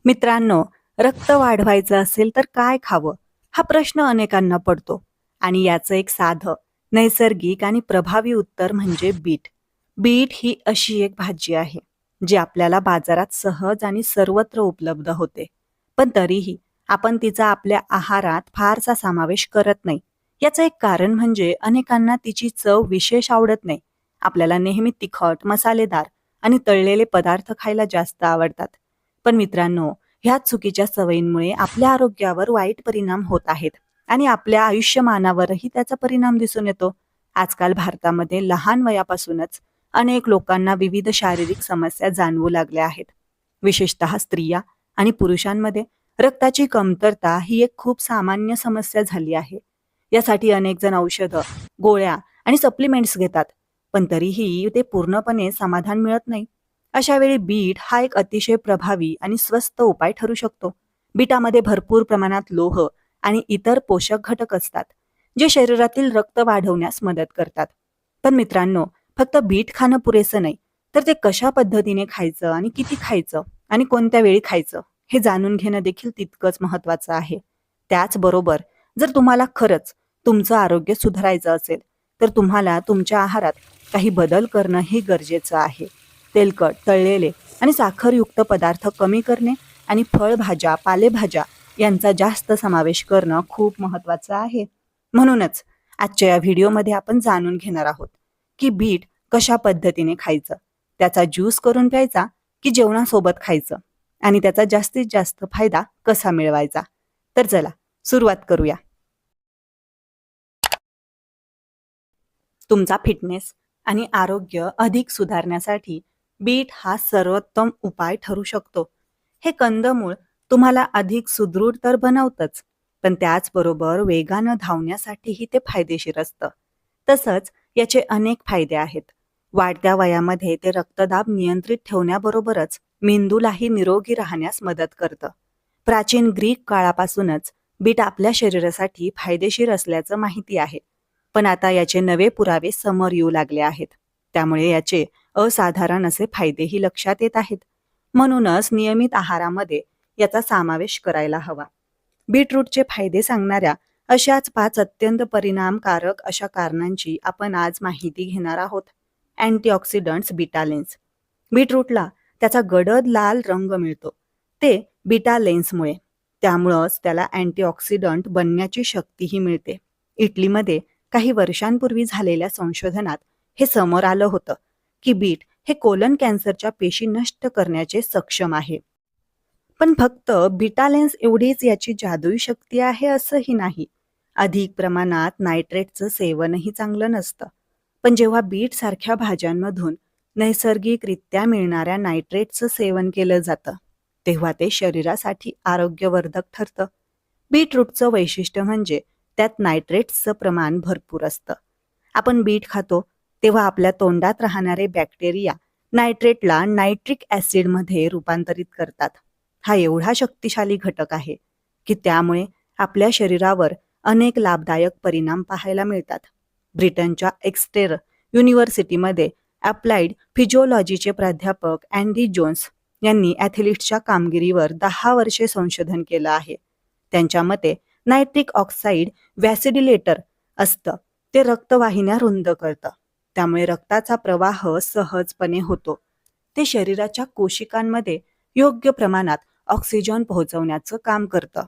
मित्रांनो, रक्त वाढवायचं असेल तर काय खावं? हा प्रश्न अनेकांना पडतो आणि याचं एक साधं, नैसर्गिक आणि प्रभावी उत्तर म्हणजे बीट. बीट ही अशी एक भाजी आहे, जी आपल्याला बाजारात सहज आणि सर्वत्र उपलब्ध होते. पण तरीही आपण तिचा आपल्या आहारात फारसा समावेश करत नाही. याचं एक कारण म्हणजे अनेकांना तिची चव विशेष आवडत नाही. आपल्याला नेहमी तिखट, मसालेदार आणि तळलेले पदार्थ खायला जास्त आवडतात. पण मित्रांनो, ह्या चुकीच्या सवयींमुळे आपल्या आरोग्यावर वाईट परिणाम होत आहेत आणि आपल्या आयुष्यमानावरही त्याचा परिणाम दिसून येतो. आजकाल भारतामध्ये लहान वयापासूनच अनेक लोकांना विविध शारीरिक समस्या जाणवू लागल्या आहेत. विशेषतः स्त्रिया आणि पुरुषांमध्ये रक्ताची कमतरता ही एक खूप सामान्य समस्या झाली आहे. यासाठी अनेक जण औषधं, गोळ्या आणि सप्लिमेंट्स घेतात, पण तरीही ते पूर्णपणे समाधान मिळत नाही. अशा वेळी बीट हा एक अतिशय प्रभावी आणि स्वस्त उपाय ठरू शकतो. बीटामध्ये भरपूर प्रमाणात लोह आणि इतर पोषक घटक असतात, जे शरीरातील रक्त वाढवण्यास मदत करतात. पण मित्रांनो, फक्त बीट खाणं पुरेसं नाही, तर ते कशा पद्धतीने खायचं आणि किती खायचं आणि कोणत्या वेळी खायचं हे जाणून घेणं देखील तितकंच महत्त्वाचं आहे. त्याचबरोबर, जर तुम्हाला खरंच तुमचं आरोग्य सुधारायचं असेल, तर तुम्हाला तुमच्या आहारात काही बदल करणंही गरजेचं आहे. तेलकट, तळलेले आणि साखरयुक्त पदार्थ कमी करणे आणि फळभाज्या, पालेभाज्या यांचा जास्त समावेश करणं खूप महत्त्वाचं आहे. म्हणूनच आजच्या या व्हिडिओमध्ये आपण जाणून घेणार आहोत की बीट कशा पद्धतीने खायचं, त्याचा ज्यूस करून प्यायचा की जेवणासोबत खायचं आणि त्याचा जास्तीत जास्त फायदा कसा मिळवायचा. तर चला सुरुवात करूया. तुमचा फिटनेस आणि आरोग्य अधिक सुधारण्यासाठी बीट हा सर्वोत्तम उपाय ठरू शकतो. हे कंदमूळ तुम्हाला अधिक सुदृढ तर बनवतंच, पण त्याचबरोबर वेगानं धावण्यासाठीही ते फायदेशीर असतं. तसंच याचे अनेक फायदे आहेत. वाढत्या वयामध्ये ते रक्तदाब नियंत्रित ठेवण्याबरोबरच मेंदूलाही निरोगी राहण्यास मदत करतं. प्राचीन ग्रीक काळापासूनच बीट आपल्या शरीरासाठी फायदेशीर असल्याचं माहिती आहे. पण आता याचे नवे पुरावे समोर येऊ लागले आहेत. त्यामुळे याचे असाधारण असे फायदेही लक्षात येत आहेत. म्हणूनच नियमित आहारामध्ये याचा समावेश करायला हवा. बीटरूटचे फायदे सांगणाऱ्या अशाच 5 अत्यंत परिणामकारक अशा कारणांची आपण आज माहिती घेणार आहोत. अँटीऑक्सिडंट्स बीटालेन्स. बीटरूटला त्याचा गडद लाल रंग मिळतो. ते बीटा लेन्समुळे. त्यामुळंच त्याला अँटीऑक्सिडंट बनण्याची शक्तीही मिळते. इटलीमध्ये काही वर्षांपूर्वी झालेल्या संशोधनात हे समोर आलं होतं की बीट हे कोलन कॅन्सरच्या पेशी नष्ट करण्याचे सक्षम आहे. पण फक्त बीटालेन्स एवढीच याची जादुई शक्ती आहे असंही नाही. अधिक प्रमाणात नायट्रेटचं सेवनही चांगलं नसतं. पण जेव्हा बीट सारख्या भाज्यांमधून नैसर्गिकरित्या मिळणाऱ्या नायट्रेटचं सेवन केलं जातं, तेव्हा ते शरीरासाठी आरोग्यवर्धक ठरतं. बीटरूटचं वैशिष्ट्य म्हणजे त्यात नायट्रेट्सचं प्रमाण भरपूर असतं. आपण बीट खातो तेव्हा आपल्या तोंडात राहणारे बॅक्टेरिया नायट्रेटला नायट्रिक ॲसिडमध्ये रूपांतरित करतात. हा एवढा शक्तिशाली घटक आहे की त्यामुळे आपल्या शरीरावर अनेक लाभदायक परिणाम पाहायला मिळतात. ब्रिटनच्या एक्स्टेर युनिव्हर्सिटीमध्ये अप्लाइड फिजिओलॉजीचे प्राध्यापक अँडी जोन्स यांनी ॲथलीट्सच्या कामगिरीवर 10 वर्षे संशोधन केलं आहे. त्यांच्या मते नायट्रिक ऑक्साईड व्हॅसिडिलेटर असतं. ते रक्तवाहिन्या रुंद करतं. त्यामुळे रक्ताचा प्रवाह सहजपणे होतो. ते शरीराच्या कोशिकांमध्ये योग्य प्रमाणात ऑक्सिजन पोहोचवण्याचं काम करतं.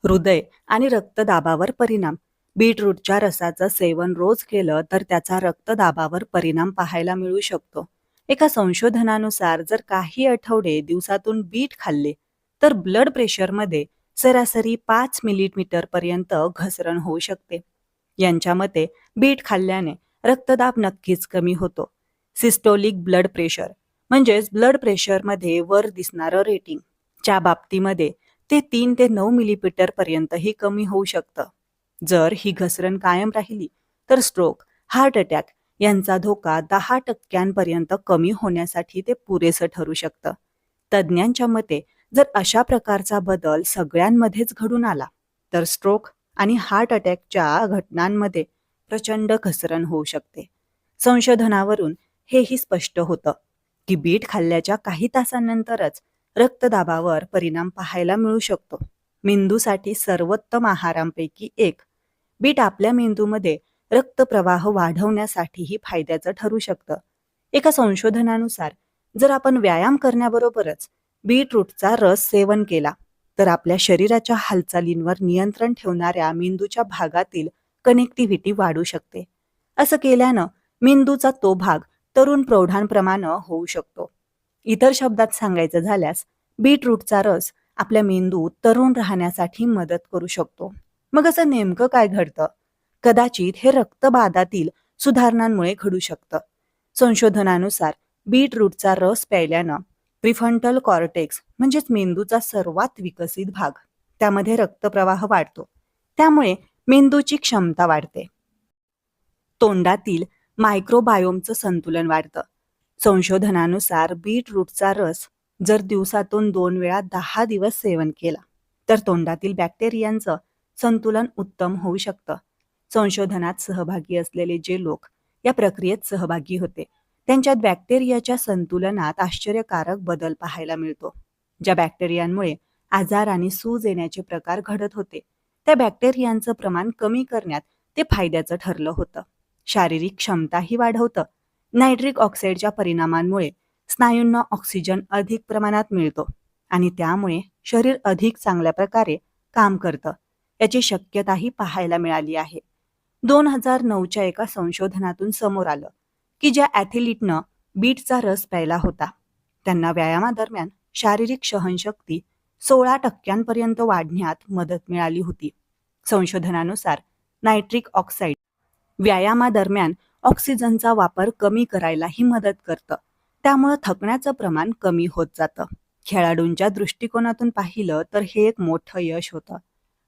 हृदय आणि रक्तदाबावर परिणाम. बीटरूटच्या रसाचं सेवन रोज केलं तर त्याचा रक्तदाबावर परिणाम पाहायला मिळू शकतो. एका संशोधनानुसार जर काही आठवडे दिवसातून बीट खाल्ले तर ब्लड प्रेशरमध्ये सरासरी 5 मिलीमीटर पर्यंत घसरण होऊ शकते. यांच्या मते बीट खाल्ल्याने रक्तदाब नक्कीच कमी होतो. सिस्टोलिक ब्लड प्रेशर म्हणजेच ब्लड प्रेशरमध्ये वर दिसणारं रेटिंग च्या बाबतीमध्ये ते 3 ते 9 मिलीमीटर पर्यंतही कमी होऊ शकतं. जर ही घसरण कायम राहिली तर स्ट्रोक, हार्ट अटॅक यांचा धोका 10% कमी होण्यासाठी ते पुरेसं ठरू शकतं. तज्ज्ञांच्या मते जर अशा प्रकारचा बदल सगळ्यांमध्येच घडून आला तर स्ट्रोक आणि हार्ट अटॅकच्या घटनांमध्ये प्रचंड घसरण होऊ शकते. संशोधनावरून हेही स्पष्ट होतं की बीट खाल्ल्याच्या काही तासांनंतरच रक्तदाबावर परिणाम पाहायला मिळू शकतो. मेंदूसाठी सर्वोत्तम आहारांपैकी एक. बीट आपल्या मेंदूमध्ये रक्तप्रवाह वाढवण्यासाठीही फायद्याचं ठरू शकतं. एका संशोधनानुसार जर आपण व्यायाम करण्याबरोबरच बीटरूटचा रस सेवन केला तर आपल्या शरीराच्या हालचालींवर नियंत्रण ठेवणाऱ्या मेंदूच्या भागातील कनेक्टिव्हिटी वाढू शकते. असं केल्यानं मेंदूचा तो भाग तरुण प्रौढांप्रमाणे होऊ शकतो. इतर शब्दात सांगायचं झाल्यास बीटरूटचा रस आपल्या मेंदू तरुण राहण्यासाठी मदत करू शकतो. मग असं नेमकं काय घडतं? कदाचित हे रक्तबादातील सुधारणांमुळे घडू शकतं. संशोधनानुसार बीटरूटचा रस प्यायल्यानं प्रिफ्रंटल कॉर्टेक्स म्हणजेच मेंदूचा सर्वात विकसित भाग त्यामध्ये रक्तप्रवाह वाढतो. त्यामुळे मेंदूची क्षमता वाढते. तोंडातील मायक्रोबायोमचं संतुलन वाढतं. संशोधनानुसार बीटरूटचा रस जर दिवसातून 2 वेळा 10 दिवस सेवन केला तर तोंडातील बॅक्टेरियांचं संतुलन उत्तम होऊ शकतं. संशोधनात सहभागी असलेले जे लोक या प्रक्रियेत सहभागी होते त्यांच्यात बॅक्टेरियाच्या संतुलनात आश्चर्यकारक बदल पाहायला मिळतो. ज्या बॅक्टेरियांमुळे आजार आणि सूज येण्याचे प्रकार घडत होते त्या बॅक्टेरियांचं प्रमाण कमी करण्यात ते फायद्याचं ठरलं होतं. शारीरिक क्षमताही वाढवतं. नायट्रिक ऑक्साईडच्या परिणामांमुळे स्नायूंना ऑक्सिजन अधिक प्रमाणात मिळतो आणि त्यामुळे शरीर अधिक चांगल्या प्रकारे काम करतं. याची शक्यताही पाहायला मिळाली आहे. 2009च्या एका संशोधनातून समोर आलं की ज्या ॲथलीटनं बीटचा रस प्यायला होता त्यांना व्यायामादरम्यान शारीरिक सहनशक्ती 16% वाढण्यात मदत मिळाली होती. संशोधनानुसार नायट्रिक ऑक्साईड व्यायामादरम्यान ऑक्सिजनचा वापर कमी करायलाही मदत करतं. त्यामुळं थकण्याचं प्रमाण कमी होत जातं. खेळाडूंच्या दृष्टिकोनातून पाहिलं तर हे एक मोठं यश होतं.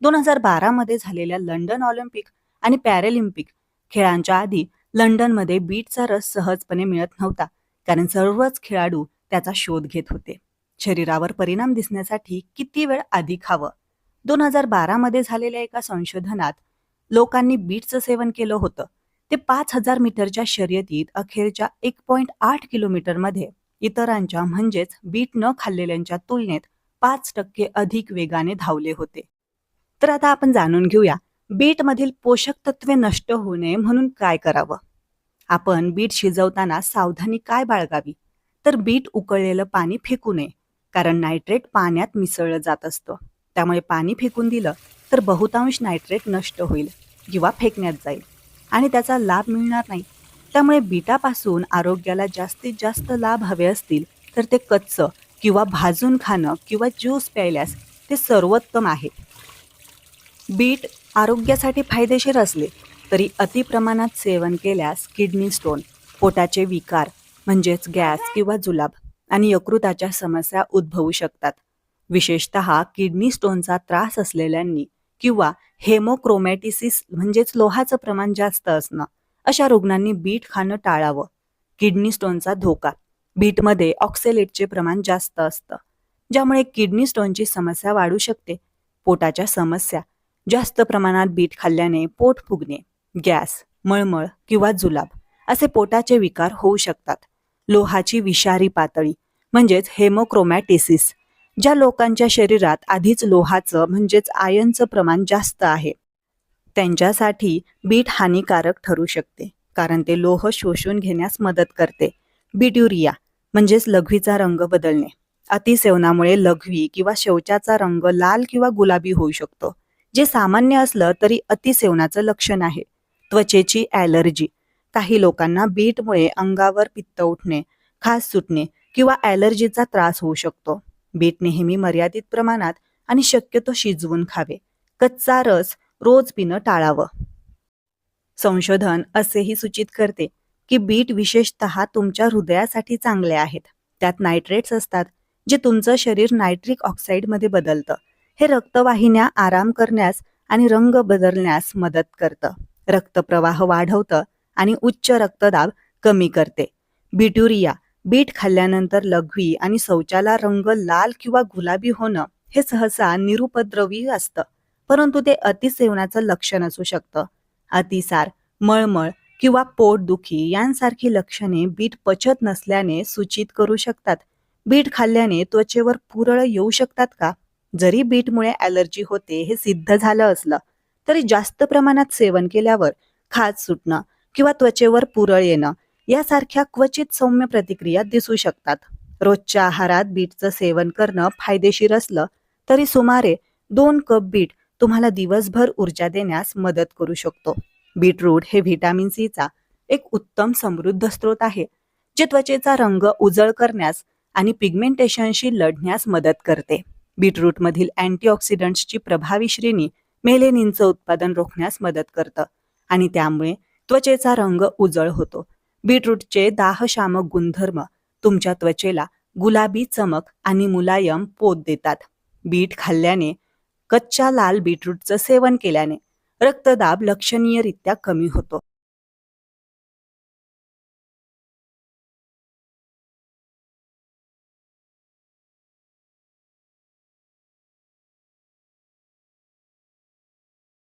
2012 मध्ये झालेल्या लंडन ऑलिम्पिक आणि पॅरालिम्पिक खेळांच्या आधी लंडनमध्ये बीटचा रस सहजपणे मिळत नव्हता कारण सर्वच खेळाडू त्याचा शोध घेत होते. शरीरावर परिणाम दिसण्यासाठी किती वेळ आधी खावं? 2012 मध्ये झालेल्या एका संशोधनात लोकांनी बीटचं सेवन केलं होतं. ते 5000 मीटरच्या शर्यतीत अखेरच्या 1.8 किलोमीटरमध्ये इतरांच्या म्हणजेच बीट न खाल्लेल्यांच्या तुलनेत 5% अधिक वेगाने धावले होते. तर आता आपण जाणून घेऊया बीटमधील पोषक तत्वे नष्ट होऊ नये म्हणून काय करावं. आपण बीट शिजवताना सावधानी काय बाळगावी? तर बीट उकळलेलं पाणी फेकू नये कारण नायट्रेट पाण्यात मिसळलं जात असतं. त्यामुळे पाणी फेकून दिलं तर बहुतांश नायट्रेट नष्ट होईल किंवा फेकण्यात जाईल आणि त्याचा लाभ मिळणार नाही. त्यामुळे बीटापासून आरोग्याला जास्तीत जास्त लाभ हवे असतील तर ते कच्चं किंवा भाजून खाणं किंवा ज्यूस प्यायल्यास ते सर्वोत्तम आहे. बीट आरोग्यासाठी फायदेशीर असले तरी अतिप्रमाणात सेवन केल्यास किडनी स्टोन, पोटाचे विकार म्हणजेच गॅस किंवा जुलाब आणि यकृताच्या समस्या उद्भवू शकतात. विशेषतः किडनी स्टोनचा त्रास असलेल्यांनी किंवा हेमोक्रोमॅटिसिस म्हणजेच लोहाचं प्रमाण जास्त असणं अशा रुग्णांनी बीट खाणं टाळावं. किडनी स्टोनचा धोका. बीटमध्ये ऑक्सॅलेटचे प्रमाण जास्त असतं ज्यामुळे किडनी स्टोनची समस्या वाढू शकते. पोटाच्या समस्या. जास्त प्रमाणात बीट खाल्ल्याने पोट फुगणे, गॅस, मळमळ किंवा जुलाब असे पोटाचे विकार होऊ शकतात. लोहाची विषारी पातळी म्हणजेच हेमोक्रोमॅटिसिस. ज्या लोकांच्या शरीरात आधीच लोहाचं म्हणजेच आयर्नचं प्रमाण जास्त आहे त्यांच्यासाठी बीट हानिकारक ठरू शकते कारण ते लोह शोषून घेण्यास मदत करते. बिट्युरिया म्हणजेच लघवीचा रंग बदलणे. अतिसेवनामुळे लघवी किंवा शौचाचा रंग लाल किंवा गुलाबी होऊ शकतो जे सामान्य असलं तरी अतिसेवनाचं लक्षण आहे. त्वचेची ॲलर्जी. काही लोकांना बीटमुळे अंगावर पित्त उठणे, खाज सुटणे किंवा ॲलर्जीचा त्रास होऊ शकतो. बीट नेहमी मर्यादित प्रमाणात आणि शक्यतो शिजवून खावे. कच्चा रस रोज पिणं टाळावं. संशोधन असेही सूचित करते की बीट विशेषतः तुमच्या हृदयासाठी चांगले आहेत. त्यात नायट्रेट्स असतात जे तुमचं शरीर नायट्रिक ऑक्साईडमध्ये बदलतं. हे रक्तवाहिन्या आराम करण्यास आणि रंग बदलण्यास मदत करतं. रक्तप्रवाह वाढवतं आणि उच्च रक्तदाब कमी करते. बिट्युरिया. बीट खाल्ल्यानंतर लघवी आणि शौचाला रंग लाल किंवा गुलाबी होणं हे सहसा निरुपद्रवी असतं परंतु ते अतिसेवनाचं लक्षण असू शकतं. अतिसार, मळमळ किंवा पोटदुखी यांसारखी लक्षणे बीट पचत नसल्याने सूचित करू शकतात. बीट खाल्ल्याने त्वचेवर पुरळ येऊ शकतात का? जरी बीटमुळे ॲलर्जी होते हे सिद्ध झालं असलं, तरी जास्त प्रमाणात सेवन केल्यावर खाज सुटणं किंवा त्वचेवर पुरळ येणं यासारख्या क्वचित सौम्य प्रतिक्रिया दिसू शकतात. रोजच्या आहारात बीटचं सेवन करणं फायदेशीर असलं तरी सुमारे 2 कप बीट तुम्हाला दिवसभर ऊर्जा देण्यास मदत करू शकतो. बीटरूट हे व्हिटॅमिन सीचा एक उत्तम समृद्ध स्रोत आहे, जे त्वचेचा रंग उजळ करण्यास आणि पिगमेंटेशनशी लढण्यास मदत करते. बीटरूटमधील अँटीऑक्सिडंट्सची प्रभावी श्रेणी मेलेनिनचं उत्पादन रोखण्यास मदत करतं आणि त्यामुळे त्वचेचा रंग उजळ होतो. बीटरूटचे दाहशामक गुणधर्म तुमच्या त्वचेला गुलाबी चमक आणि मुलायम पोत देतात. बीट खाल्ल्याने, कच्च्या लाल बीटरूटचं सेवन केल्याने रक्तदाब लक्षणीयरित्या कमी होतो.